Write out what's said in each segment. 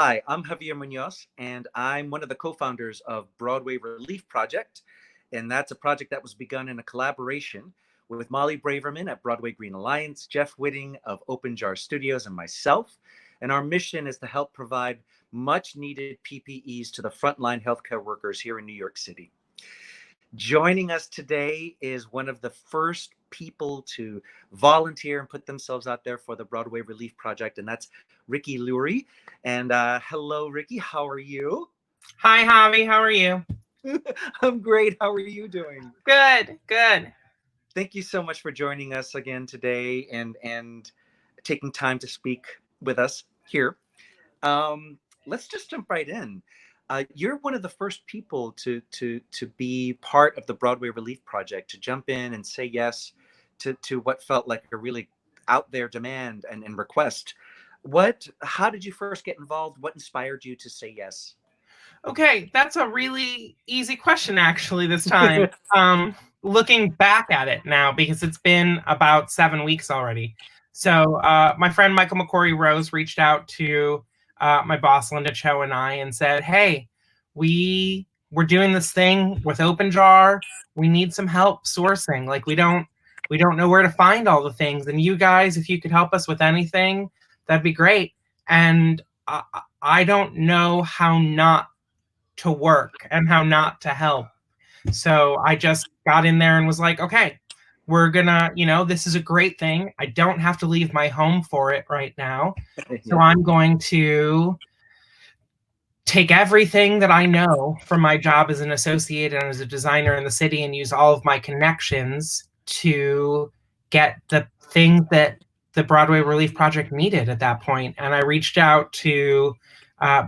Hi, I'm Javier Muñoz, and I'm one of the co-founders of Broadway Relief Project. And that's a project that was begun in a collaboration with Molly Braverman at Broadway Green Alliance, Jeff Whitting of Open Jar Studios, and myself. And our mission is to help provide much needed PPEs to the frontline healthcare workers here in New York City. Joining us today is one of the first people to volunteer and put themselves out there for the Broadway Relief Project, and that's Ricky Lurie. And hello, Ricky. How are you? Hi, Javi. How are you? I'm great. How are you doing? Good, good. Thank you so much for joining us again today and taking time to speak with us here. Let's just jump right in. You're one of the first people to be part of the Broadway Relief Project, to jump in and say yes to what felt like a really out there demand and request. How did you first get involved? What inspired you to say yes? Okay, that's a really easy question actually this time. Looking back at it now, because it's been about 7 weeks already. So my friend Michael McCory Rose reached out to my boss Linda Cho and I and said, "Hey, we're doing this thing with Open Jar. We need some help sourcing. Like we don't know where to find all the things. And you guys, if you could help us with anything, that'd be great." And I don't know how not to work and how not to help. So I just got in there and was like, okay, we're gonna, this is a great thing. I don't have to leave my home for it right now. So I'm going to take everything that I know from my job as an associate and as a designer in the city and use all of my connections to get the things that the Broadway Relief Project needed at that point. And I reached out to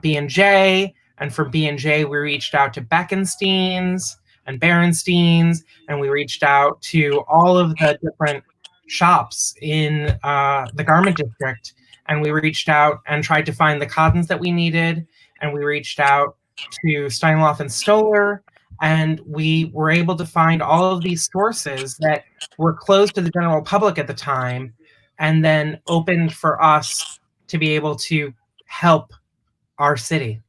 B&J, and from B&J, we reached out to Beckenstein's and Berenstein's, and we reached out to all of the different shops in the garment district. And we reached out and tried to find the cottons that we needed. And we reached out to Steinloff and Stoller, and we were able to find all of these sources that were closed to the general public at the time, and then opened for us to be able to help our city.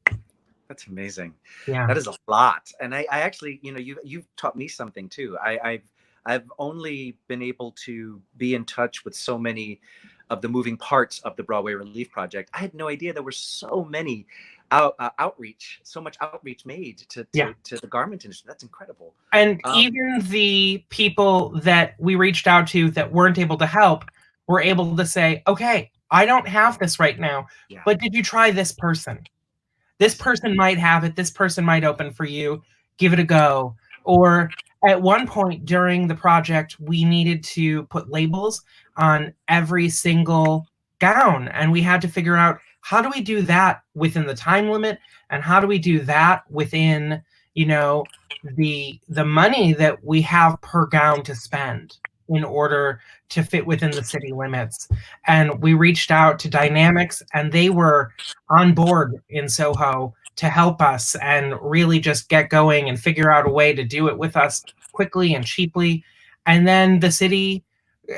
That's amazing. Yeah. That is a lot. And I actually, you've taught me something too. I've only been able to be in touch with so many of the moving parts of the Broadway Relief Project. I had no idea there were so many so much outreach made to the garment industry. That's incredible. And even the people that we reached out to that weren't able to help were able to say, okay, I don't have this right now, but did you try this person? This person might have it. This person might open for you. Give it a go. Or at one point during the project, we needed to put labels on every single gown. And we had to figure out, how do we do that within the time limit? And how do we do that within, the money that we have per gown to spend in order to fit within the city limits? And we reached out to Dynamics, and they were on board in Soho to help us and really just get going and figure out a way to do it with us quickly and cheaply. And then the city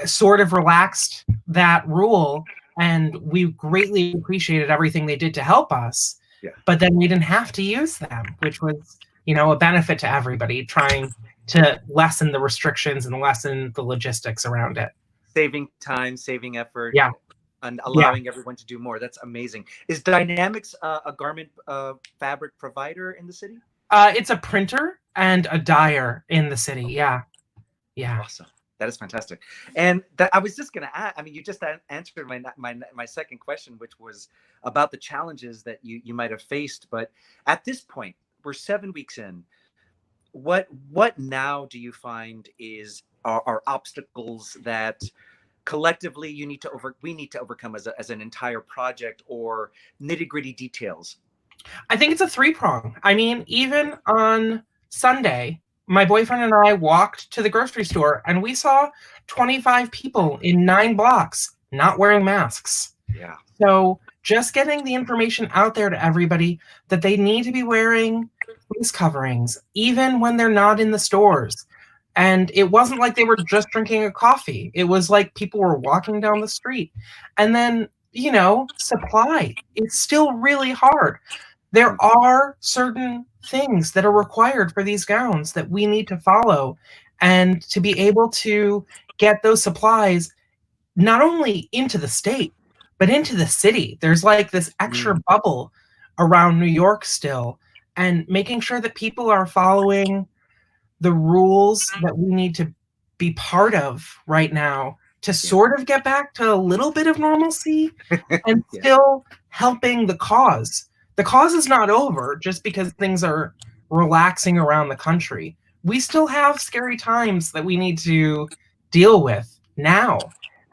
sort of relaxed that rule, and we greatly appreciated everything they did to help us. Yeah. But then we didn't have to use them, which was, a benefit to everybody, trying to lessen the restrictions and lessen the logistics around it. Saving time, saving effort. Yeah. And allowing everyone to do more. That's amazing. Is Dynamics a garment fabric provider in the city? It's a printer and a dyer in the city. Yeah. Awesome. That is fantastic. And I was just going to add, you just answered my second question, which was about the challenges that you might have faced. But at this point, we're 7 weeks in. What now do you find are obstacles that collectively we need to overcome as an entire project, or nitty-gritty details? I think it's a 3-prong. Even on Sunday, my boyfriend and I walked to the grocery store and we saw 25 people in 9 blocks not wearing masks. Yeah. So just getting the information out there to everybody that they need to be wearing face coverings, even when they're not in the stores. And it wasn't like they were just drinking a coffee. It was like people were walking down the street. And then supply. It's still really hard. There are certain things that are required for these gowns that we need to follow, and to be able to get those supplies not only into the state, but into the city. There's like this extra bubble around New York still, and making sure that people are following the rules that we need to be part of right now to sort of get back to a little bit of normalcy and still helping the cause. The cause is not over just because things are relaxing around the country. We still have scary times that we need to deal with now.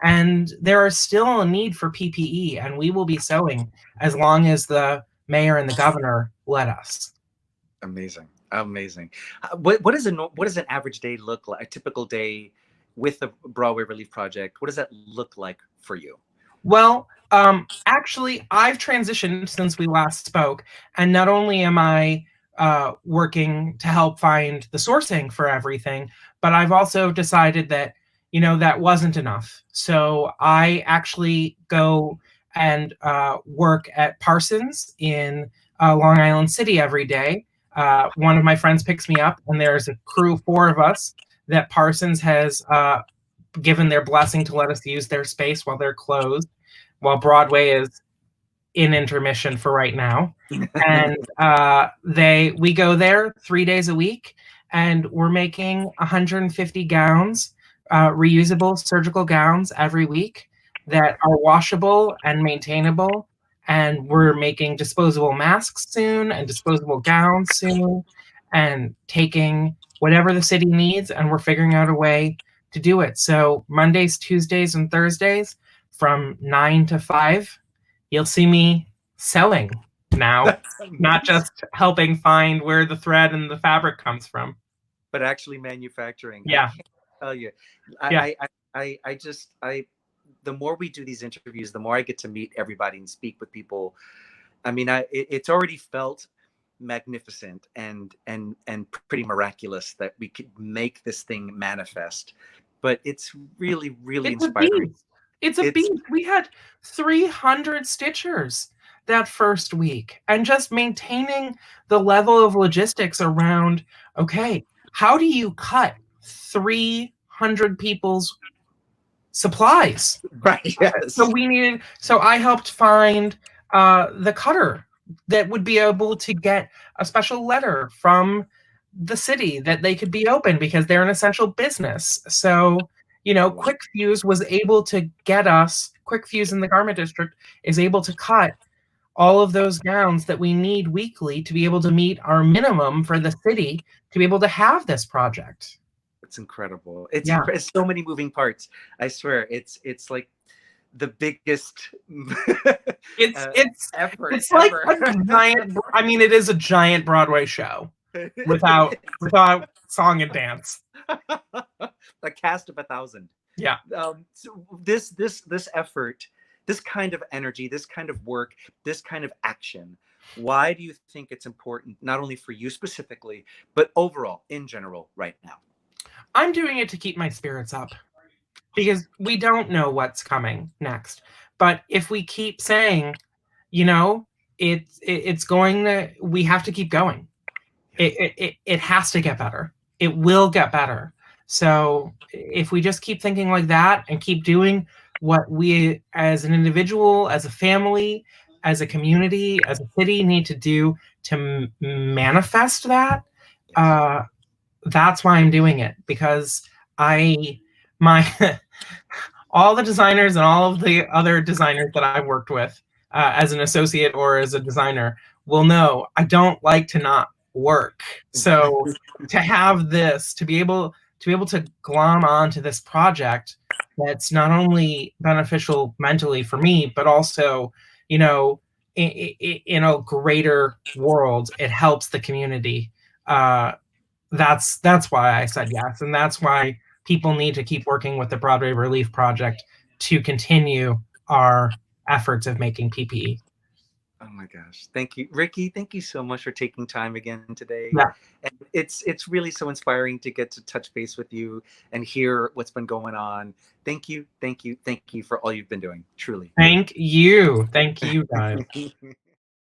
And there is still a need for PPE, and we will be sewing as long as the mayor and the governor let us. Amazing. Amazing. What does an average day look like? A typical day with the Broadway Relief Project. What does that look like for you? Well, actually, I've transitioned since we last spoke, and not only am I working to help find the sourcing for everything, but I've also decided that that wasn't enough. So I actually go and work at Parsons in Long Island City every day. One of my friends picks me up, and there's a crew, 4 of us, that Parsons has given their blessing to let us use their space while they're closed, while Broadway is in intermission for right now. And we go there 3 days a week, and we're making 150 gowns, reusable surgical gowns every week that are washable and maintainable. And we're making disposable masks soon and disposable gowns soon, and taking whatever the city needs, and we're figuring out a way to do it. So Mondays, Tuesdays, and Thursdays from 9 to 5, you'll see me sewing now, not just helping find where the thread and the fabric comes from, but actually manufacturing. Yeah. I can't tell you. The more we do these interviews, the more I get to meet everybody and speak with people. I mean, it's already felt magnificent and pretty miraculous that we could make this thing manifest. But it's really, really inspiring. It's a beast. We had 300 stitchers that first week, and just maintaining the level of logistics around, okay, how do you cut 300 people's supplies? Right. Yes. So I helped find the cutter that would be able to get a special letter from the city that they could be open because they're an essential business. So, Quick Fuse was able to get us, Quick Fuse in the garment district is able to cut all of those gowns that we need weekly to be able to meet our minimum for the city to be able to have this project. It's incredible. It's so many moving parts. I swear, it's like the biggest effort. It's like a giant. I mean, it is a giant Broadway show without song and dance. A cast of 1,000. Yeah. So this effort, this kind of energy, this kind of work, this kind of action. Why do you think it's important, not only for you specifically, but overall, in general, right now? I'm doing it to keep my spirits up because we don't know what's coming next. But if we keep saying, it's going to, we have to keep going. It has to get better. It will get better. So if we just keep thinking like that and keep doing what we as an individual, as a family, as a community, as a city need to do to manifest that, that's why I'm doing it, because all the designers and all of the other designers that I've worked with as an associate or as a designer will know I don't like to not work. So to have this, to be able to glom onto this project that's not only beneficial mentally for me, but also, in a greater world, it helps the community. That's why I said yes, and that's why people need to keep working with the Broadway Relief Project to continue our efforts of making PPE. Oh my gosh. Thank you, Ricky. Thank you so much for taking time again today. Yeah. And it's really so inspiring to get to touch base with you and hear what's been going on. Thank you, thank you, thank you for all you've been doing. Truly. Thank you. Thank you, guys.